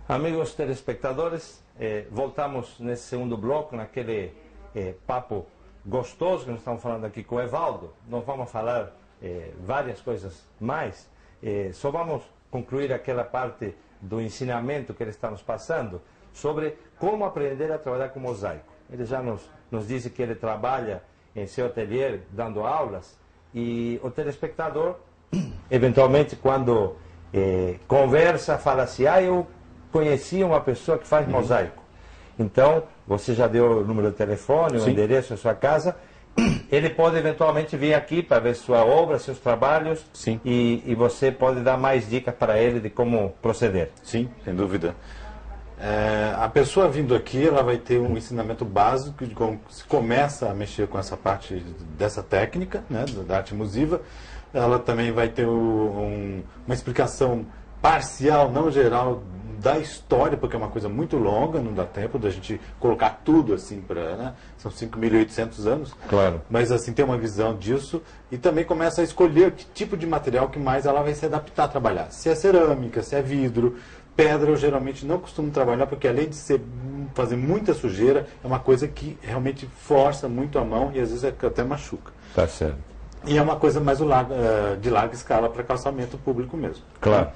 Amigos telespectadores, voltamos nesse segundo bloco, naquele papo gostoso que nós estamos falando aqui com o Evaldo. Nós vamos falar várias coisas mais, só vamos concluir aquela parte do ensinamento que ele está nos passando sobre como aprender a trabalhar com mosaico. Ele já nos disse que ele trabalha em seu ateliê dando aulas, e o telespectador, eventualmente, quando conversa, fala assim: eu conheci uma pessoa que faz mosaico. Então, você já deu o número de telefone, o endereço da sua casa. Ele pode eventualmente vir aqui para ver sua obra, seus trabalhos. Sim. E você pode dar mais dicas para ele de como proceder. Sim, sem dúvida. A pessoa vindo aqui, ela vai ter um ensinamento básico de como se começa a mexer com essa parte dessa técnica, né, da arte musiva. Ela também vai ter uma explicação parcial, não geral, da história, porque é uma coisa muito longa, não dá tempo da gente colocar tudo assim para, né? São 5.800 anos. Claro. Mas assim, tem uma visão disso, e também começa a escolher que tipo de material que mais ela vai se adaptar a trabalhar. Se é cerâmica, se é vidro, pedra eu geralmente não costumo trabalhar, porque além de fazer muita sujeira, é uma coisa que realmente força muito a mão e às vezes até machuca. Tá certo. E é uma coisa mais de larga escala para calçamento público mesmo. Claro.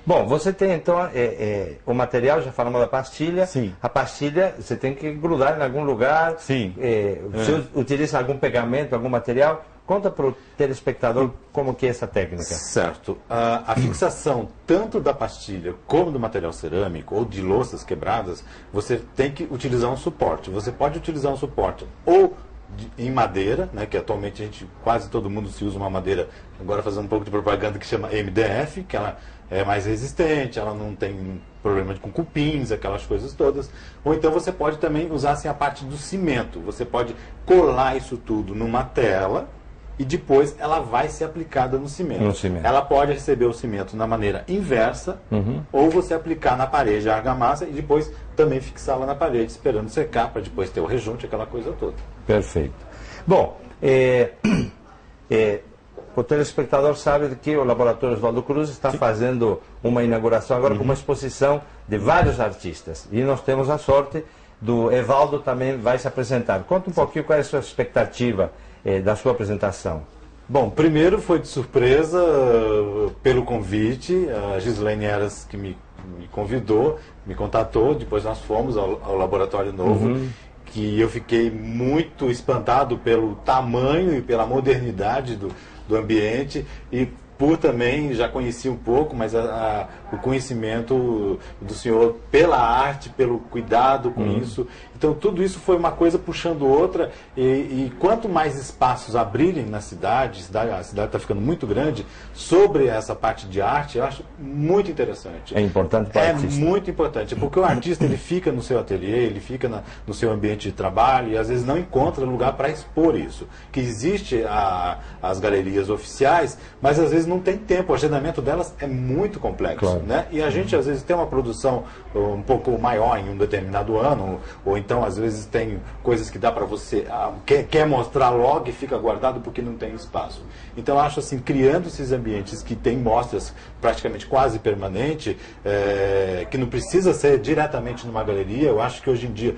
Bom, você tem então o material, já falamos da pastilha. Sim. A pastilha você tem que grudar em algum lugar. Sim. Você utiliza algum pegamento, algum material? Conta para o telespectador como que é essa técnica. Certo. A fixação tanto da pastilha como do material cerâmico ou de louças quebradas, você tem que utilizar um suporte. Você pode utilizar um suporte ou em madeira, né, que atualmente quase todo mundo se usa uma madeira, agora fazendo um pouco de propaganda, que chama MDF, que ela é mais resistente, ela não tem problema com cupins, aquelas coisas todas. Ou então você pode também usar assim, a parte do cimento. Você pode colar isso tudo numa tela e depois ela vai ser aplicada no cimento. Ela pode receber o cimento na maneira inversa, ou você aplicar na parede a argamassa e depois também fixá-la na parede, esperando secar, para depois ter o rejunte, aquela coisa toda. Perfeito. Bom, o telespectador sabe que o Laboratório Oswaldo Cruz está fazendo uma inauguração agora com uma exposição de vários artistas. E nós temos a sorte do Evaldo também vai se apresentar. Conta um pouquinho qual é a sua expectativa da sua apresentação. Bom, primeiro foi de surpresa pelo convite, a Gislaine Eras que me convidou, me contatou, depois nós fomos ao Laboratório Novo, que eu fiquei muito espantado pelo tamanho e pela modernidade do ambiente, e por também, já conheci um pouco, mas o conhecimento do senhor pela arte, pelo cuidado com isso. Então, tudo isso foi uma coisa puxando outra, e quanto mais espaços abrirem na cidade, a cidade está ficando muito grande, sobre essa parte de arte, eu acho muito interessante. É importante para o artista. É muito importante, porque o artista ele fica no seu ateliê, ele fica no seu ambiente de trabalho, e às vezes não encontra lugar para expor isso. Que existe as galerias oficiais, mas às vezes não tem tempo, o agendamento delas é muito complexo. Claro. Né? E a gente às vezes tem uma produção um pouco maior em um determinado ano, ou então às vezes tem coisas que dá para você, quer mostrar logo e fica guardado porque não tem espaço. Então eu acho assim, criando esses ambientes que tem mostras praticamente quase permanente, que não precisa ser diretamente numa galeria, eu acho que hoje em dia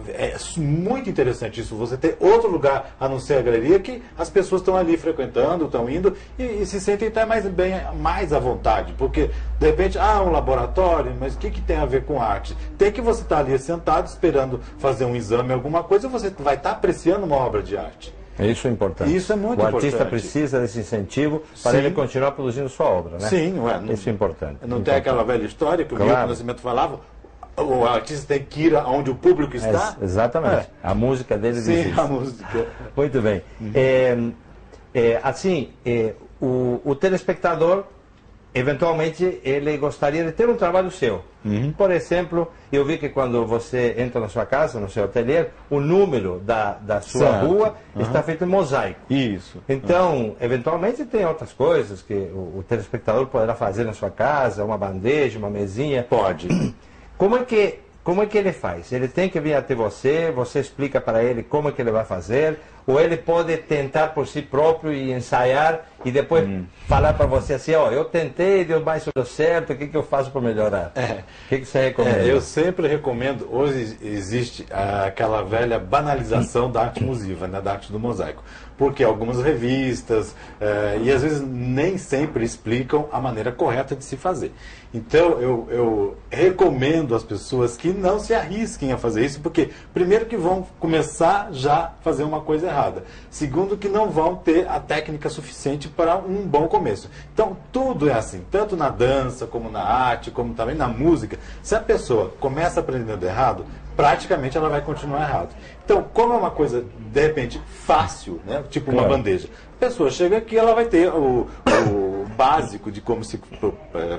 é muito interessante isso, você ter outro lugar a não ser a galeria, que as pessoas estão ali frequentando, estão indo e se sentem até mais à vontade, porque de repente, um laboratório, mas o que tem a ver com arte? Tem que você estar ali sentado esperando fazer um exame, alguma coisa, você vai estar apreciando uma obra de arte. Isso é importante. Isso é muito importante. O artista precisa desse incentivo para ele continuar produzindo sua obra, né? Sim, isso é importante. Não tem aquela velha história que o Milton Nascimento falava, o artista tem que ir onde o público está? Exatamente. A música dele diz isso. Sim, a música. Muito bem. O telespectador, eventualmente, ele gostaria de ter um trabalho seu. Por exemplo, eu vi que quando você entra na sua casa, no seu ateliê, o número da sua rua está feito em mosaico. Isso. Então, eventualmente tem outras coisas que o telespectador poderá fazer na sua casa, uma bandeja, uma mesinha. Pode. Como é que ele faz? Ele tem que vir até você, você explica para ele como é que ele vai fazer, ou ele pode tentar por si próprio e ensaiar e depois falar para você assim, ó, eu tentei, deu mais deu certo, o que eu faço para melhorar? O que você recomenda? Eu sempre recomendo, hoje existe aquela velha banalização da arte musiva, né, da arte do mosaico. Porque algumas revistas, e às vezes nem sempre explicam a maneira correta de se fazer. Então eu recomendo às pessoas que não se arrisquem a fazer isso, porque primeiro que vão começar já a fazer uma coisa errada. Segundo que não vão ter a técnica suficiente para um bom começo. Então tudo é assim, tanto na dança, como na arte, como também na música. Se a pessoa começa aprendendo errado, praticamente ela vai continuar errado. Então, como é uma coisa, de repente, fácil, né? Tipo uma bandeja, a pessoa chega aqui, ela vai ter o básico de como se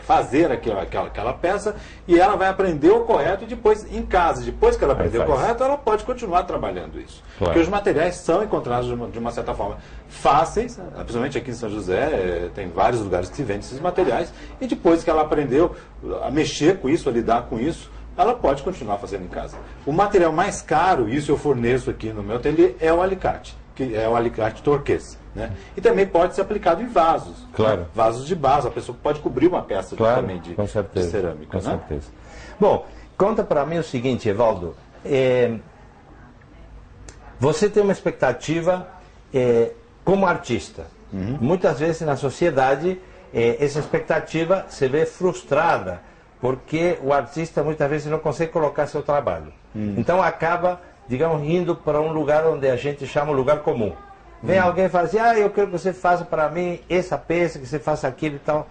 fazer aquela peça, e ela vai aprender o correto, e depois, em casa, depois que ela aprender o correto, ela pode continuar trabalhando isso. Porque os materiais são encontrados de uma certa forma fáceis, principalmente aqui em São José, tem vários lugares que se vendem esses materiais, e depois que ela aprendeu a mexer com isso, a lidar com isso, ela pode continuar fazendo em casa. O material mais caro, isso eu forneço aqui no meu ateliê, é o alicate, que é o alicate turquês. Né? E também pode ser aplicado em vasos. Claro. Vasos de barro, a pessoa pode cobrir uma peça também de cerâmica. Com certeza. Bom, conta para mim o seguinte, Evaldo. Você tem uma expectativa como artista. Muitas vezes na sociedade essa expectativa se vê frustrada, porque o artista muitas vezes não consegue colocar seu trabalho. Então acaba, digamos, indo para um lugar onde a gente chama lugar comum. Vem alguém e fala assim, eu quero que você faça para mim essa peça, que você faça aquilo e tal.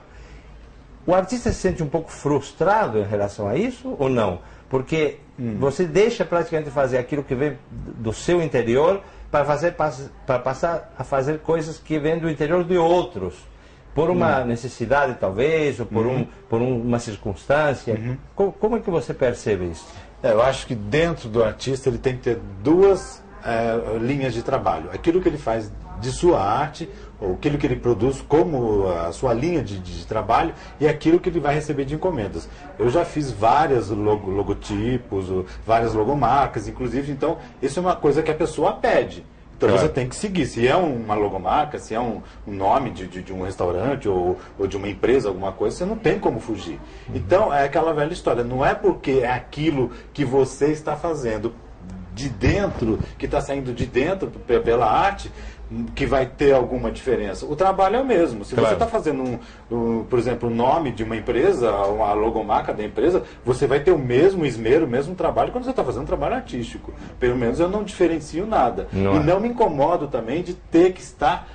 O artista se sente um pouco frustrado em relação a isso ou não? Porque você deixa praticamente fazer aquilo que vem do seu interior para passar a fazer coisas que vêm do interior de outros. Por uma necessidade, talvez, ou por uma circunstância. Como é que você percebe isso? Eu acho que dentro do artista ele tem que ter duas linhas de trabalho. Aquilo que ele faz de sua arte, ou aquilo que ele produz como a sua linha de trabalho, e aquilo que ele vai receber de encomendas. Eu já fiz vários logotipos, várias logomarcas, inclusive, então isso é uma coisa que a pessoa pede. Então você tem que seguir. Se é uma logomarca, se é um nome de um restaurante ou de uma empresa, alguma coisa, você não tem como fugir. Então é aquela velha história. Não é porque é aquilo que você está fazendo de dentro, que está saindo de dentro pela arte, que vai ter alguma diferença. O trabalho é o mesmo. Se você está fazendo, por exemplo, o nome de uma empresa, a logomarca da empresa, você vai ter o mesmo esmero, o mesmo trabalho quando você está fazendo um trabalho artístico. Pelo menos eu não diferencio nada. Não me incomodo também de ter que estar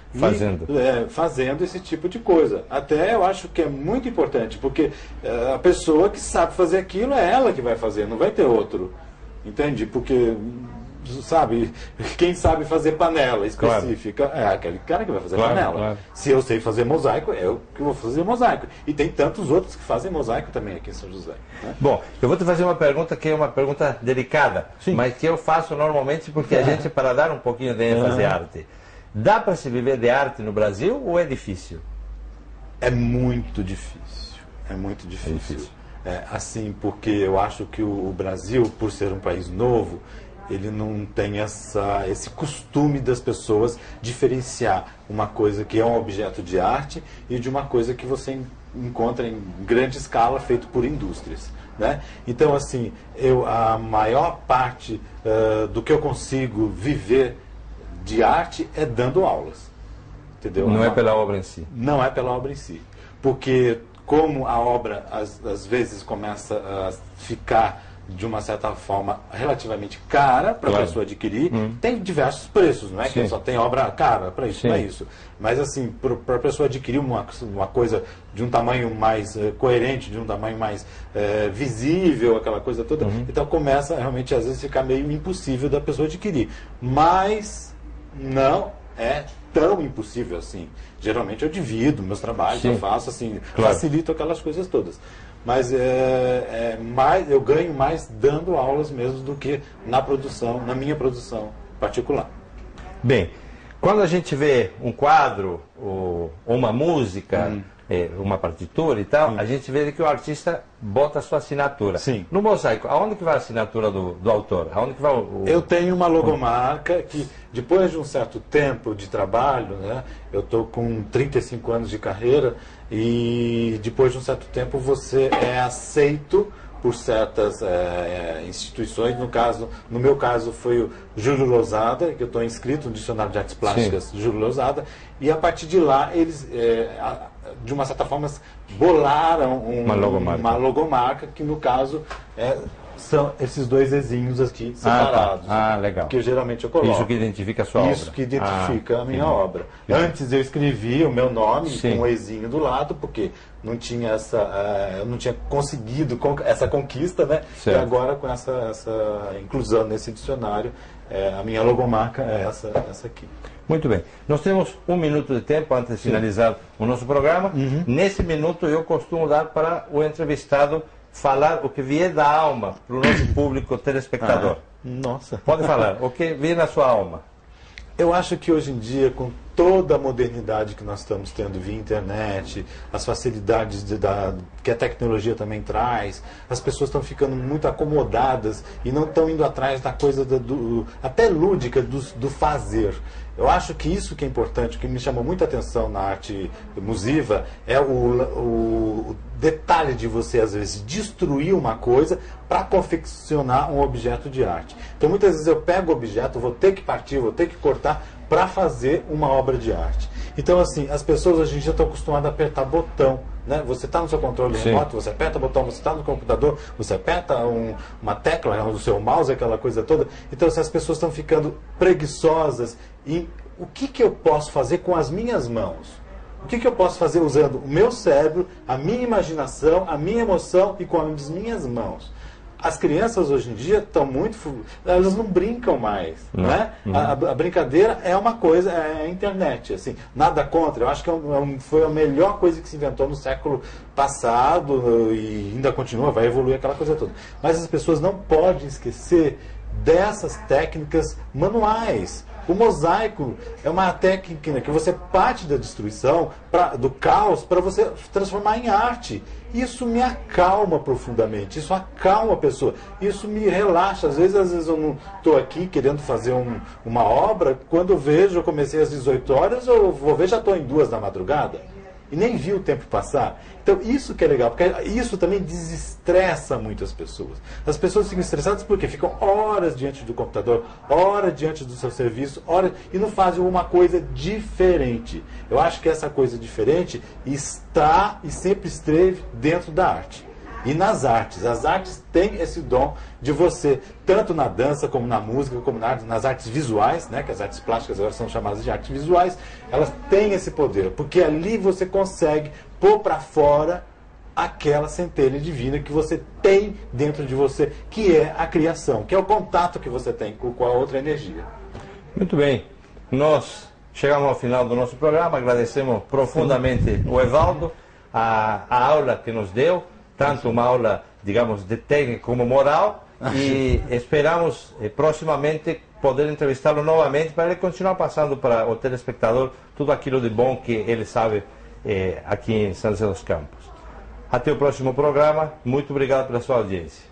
fazendo esse tipo de coisa. Até eu acho que é muito importante, porque a pessoa que sabe fazer aquilo é ela que vai fazer, não vai ter outro. Entende? Porque, sabe, quem sabe fazer panela específica é aquele cara que vai fazer panela. Se eu sei fazer mosaico, é eu que vou fazer mosaico. E tem tantos outros que fazem mosaico também aqui em São José. Né? Bom, eu vou te fazer uma pergunta que é uma pergunta delicada, mas que eu faço normalmente porque a gente, para dar um pouquinho de ênfase à arte. Dá para se viver de arte no Brasil ou é difícil? É muito difícil. É muito difícil. Assim, porque eu acho que o Brasil, por ser um país novo, ele não tem esse costume das pessoas diferenciar uma coisa que é um objeto de arte e de uma coisa que você encontra em grande escala feito por indústrias. Né? Então, assim, a maior parte do que eu consigo viver de arte é dando aulas. Entendeu? Não é pela obra em si. Não é pela obra em si. Porque como a obra às vezes começa a ficar de uma certa forma relativamente cara para a pessoa adquirir, tem diversos preços, não é que só tem obra cara para isso, não é isso. Mas assim, para a pessoa adquirir uma coisa de um tamanho mais coerente, de um tamanho mais visível, aquela coisa toda, então começa realmente às vezes a ficar meio impossível da pessoa adquirir. Mas não é tão impossível assim. Geralmente eu divido meus trabalhos, eu faço assim, facilito aquelas coisas todas. Mas eu ganho mais dando aulas mesmo do que na minha produção particular. Bem, quando a gente vê um quadro ou uma música, uma partitura e tal, a gente vê que o artista bota a sua assinatura. Sim. No mosaico, aonde que vai a assinatura do autor? Aonde que vai Eu tenho uma logomarca que, depois de um certo tempo de trabalho, né, eu estou com 35 anos de carreira, e depois de um certo tempo você é aceito por certas instituições. No meu caso foi o Júlio Lousada, que eu estou inscrito no Dicionário de Artes Plásticas. Sim. Júlio Lousada, e a partir de lá eles, de uma certa forma, bolaram uma logomarca, que no caso são esses dois Ezinhos aqui separados. Legal. Que geralmente eu coloco. Isso que identifica a sua obra. Isso que identifica a minha obra. Antes eu escrevi o meu nome com um Ezinho do lado, porque não tinha eu não tinha conseguido essa conquista, né? Certo. E agora, com essa inclusão nesse dicionário, a minha logomarca é essa aqui. Muito bem. Nós temos 1 minuto de tempo antes de finalizar o nosso programa. Nesse minuto eu costumo dar para o entrevistado falar o que vier da alma para o nosso público telespectador. Nossa. Pode falar, o que vier na sua alma. Eu acho que hoje em dia, com toda a modernidade que nós estamos tendo via internet, as facilidades que a tecnologia também traz, as pessoas estão ficando muito acomodadas e não estão indo atrás da coisa até lúdica do fazer. Eu acho que isso que é importante, o que me chamou muita atenção na arte musiva é o detalhe de você, às vezes, destruir uma coisa para confeccionar um objeto de arte. Então, muitas vezes eu pego o objeto, vou ter que partir, vou ter que cortar para fazer uma obra de arte. Então, assim, as pessoas hoje em dia estão acostumadas a apertar botão, né? Você está no seu controle remoto, você aperta o botão, você está no computador, você aperta uma tecla no seu mouse, aquela coisa toda. Então, assim, as pessoas estão ficando preguiçosas. E o que eu posso fazer com as minhas mãos? O que eu posso fazer usando o meu cérebro, a minha imaginação, a minha emoção e com as minhas mãos? As crianças hoje em dia estão elas não brincam mais, né? A brincadeira é uma coisa, é a internet, assim, nada contra. Eu acho que foi a melhor coisa que se inventou no século passado e ainda continua, vai evoluir aquela coisa toda. Mas as pessoas não podem esquecer dessas técnicas manuais. O mosaico é uma técnica que você parte da destruição, do caos, para você transformar em arte. Isso me acalma profundamente, isso acalma a pessoa, isso me relaxa. Às vezes eu não estou aqui querendo fazer uma obra, quando eu vejo, eu comecei às 18 horas, eu vou ver, já estou em 2 da madrugada. E nem vi o tempo passar. Então isso que é legal, porque isso também desestressa muitas pessoas. As pessoas ficam estressadas porque ficam horas diante do computador, horas diante do seu serviço, e não fazem uma coisa diferente. Eu acho que essa coisa diferente está e sempre esteve dentro da arte. E nas artes. As artes têm esse dom de você, tanto na dança, como na música, como nas artes visuais, né, que as artes plásticas agora são chamadas de artes visuais, elas têm esse poder, porque ali você consegue pôr para fora aquela centelha divina que você tem dentro de você, que é a criação, que é o contato que você tem com a outra energia. Muito bem. Nós chegamos ao final do nosso programa, agradecemos profundamente o Evaldo, a aula que nos deu, tanto uma aula, digamos, de técnica como moral, e esperamos proximamente poder entrevistá-lo novamente para ele continuar passando para o telespectador tudo aquilo de bom que ele sabe aqui em São José dos Campos. Até o próximo programa, muito obrigado pela sua audiência.